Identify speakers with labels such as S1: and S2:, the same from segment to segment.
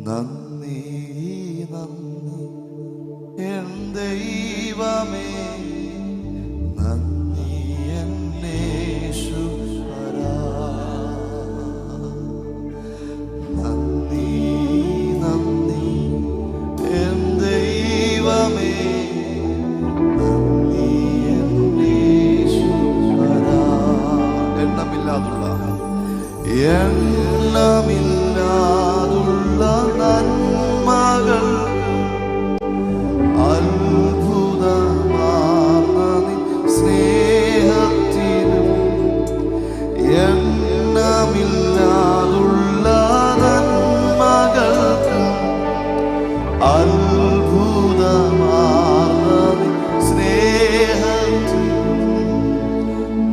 S1: നന്ദി നന്ദി എൻ ദൈവമേ, നന്ദി എന്നേശ്വരാ. നന്ദി നന്ദി എൻ ദൈവമേ, നന്ദി എന്നേശ്വരാ. എണ്ണമില്ലാതുള്ള നന്മകൾ, അത്ഭുതമാർന്ന നിൻ സ്നേഹത്തിലും, എണ്ണമില്ലാതുള്ള നന്മകൾക്ക്, അത്ഭുതമാർന്ന നിൻ സ്നേഹത്തിലും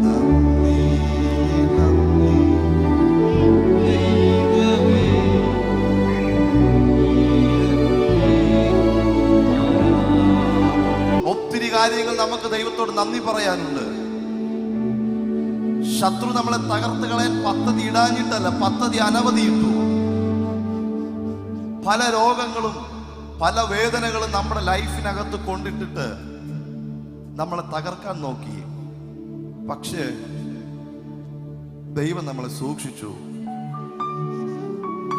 S1: നന്ദി നന്ദി. ഒത്തിരി കാര്യങ്ങൾ നമുക്ക് ദൈവത്തോട് നന്ദി പറയാനുണ്ട്. ശത്രു നമ്മളെ തകർത്ത് കളയാൻ പദ്ധതി ഇടാഞ്ഞിട്ടല്ല, പദ്ധതി അനവധി ഇട്ടു. പല രോഗങ്ങളും പല വേദനകളും നമ്മുടെ ലൈഫിനകത്ത് കൊണ്ടിട്ടിട്ട് നമ്മളെ തകർക്കാൻ നോക്കി. പക്ഷേ ദൈവം നമ്മളെ സൂക്ഷിച്ചു.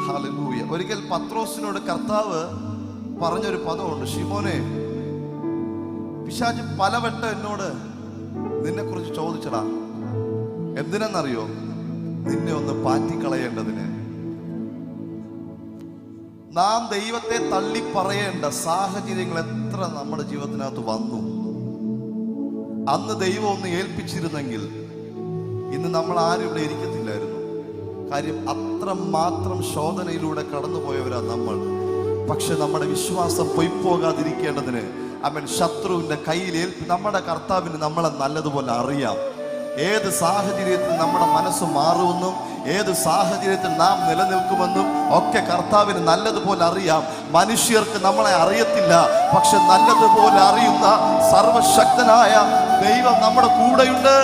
S1: ഹല്ലേലൂയ. ഒരിക്കൽ പത്രോസിനോട് കർത്താവ് പറഞ്ഞൊരു പദമുണ്ട്, ശിമോനെ, പിശാച് പലവട്ടം എന്നോട് നിന്നെ കുറിച്ച് ചോദിച്ചടാ. എന്തിനെന്നറിയോ? നിന്നെ ഒന്ന് പാറ്റിക്കളയേണ്ടതിന്. നാം ദൈവത്തെ തള്ളി പറയേണ്ട സാഹചര്യങ്ങൾ എത്ര നമ്മുടെ ജീവിതത്തിനകത്ത് വന്നു. അന്ന് ദൈവം ഒന്ന് ഏൽപ്പിച്ചിരുന്നെങ്കിൽ ഇന്ന് നമ്മൾ ആരും ഇവിടെ ഇരിക്കത്തില്ലായിരുന്നു. കാര്യം അത്രമാത്രം ശോധനയിലൂടെ കടന്നുപോയവരാ നമ്മൾ. പക്ഷെ നമ്മുടെ വിശ്വാസം പൊയ്പോകാതിരിക്കേണ്ടതിന് അവൻ ശത്രുവിന്റെ കയ്യിൽ നമ്മുടെ കർത്താവിന് നമ്മളെ നല്ലതുപോലെ അറിയാം. ഏത് സാഹചര്യത്തിൽ നമ്മുടെ മനസ്സ് മാറുമെന്നും ഏത് സാഹചര്യത്തിൽ നാം നിലനിൽക്കുമെന്നും ഒക്കെ കർത്താവിന് നല്ലതുപോലെ അറിയാം. മനുഷ്യർക്ക് നമ്മളെ അറിയത്തില്ല, പക്ഷെ നല്ലതുപോലെ അറിയുന്ന സർവശക്തനായ ദൈവം നമ്മുടെ കൂടെയുണ്ട്.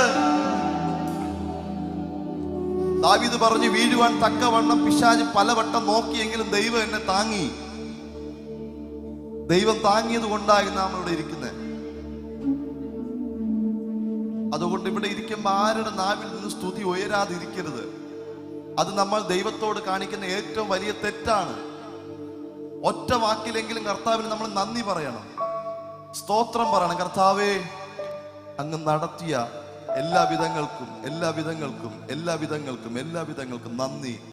S1: ദാവീദ് പറഞ്ഞു, വീഴുവാൻ തക്കവണ്ണം പിശാച് പലവട്ടം നോക്കിയെങ്കിലും ദൈവം എന്നെ താങ്ങി. ദൈവം താങ്ങിയത് കൊണ്ടായി നാം ഇവിടെ ഇരിക്കുന്നത്. അതുകൊണ്ട് ഇവിടെ ഇരിക്കുമ്പോൾ ആരുടെ നാവിൽ നിന്ന് സ്തുതി ഉയരാതിരിക്കരുത്. അത് നമ്മൾ ദൈവത്തോട് കാണിക്കുന്ന ഏറ്റവും വലിയ തെറ്റാണ്. ഒറ്റ വാക്കിലെങ്കിലും കർത്താവിന് നമ്മൾ നന്ദി പറയണം, സ്തോത്രം പറയണം. കർത്താവേ, അങ്ങ് നടത്തിയ എല്ലാ വിധങ്ങൾക്കും നന്ദി.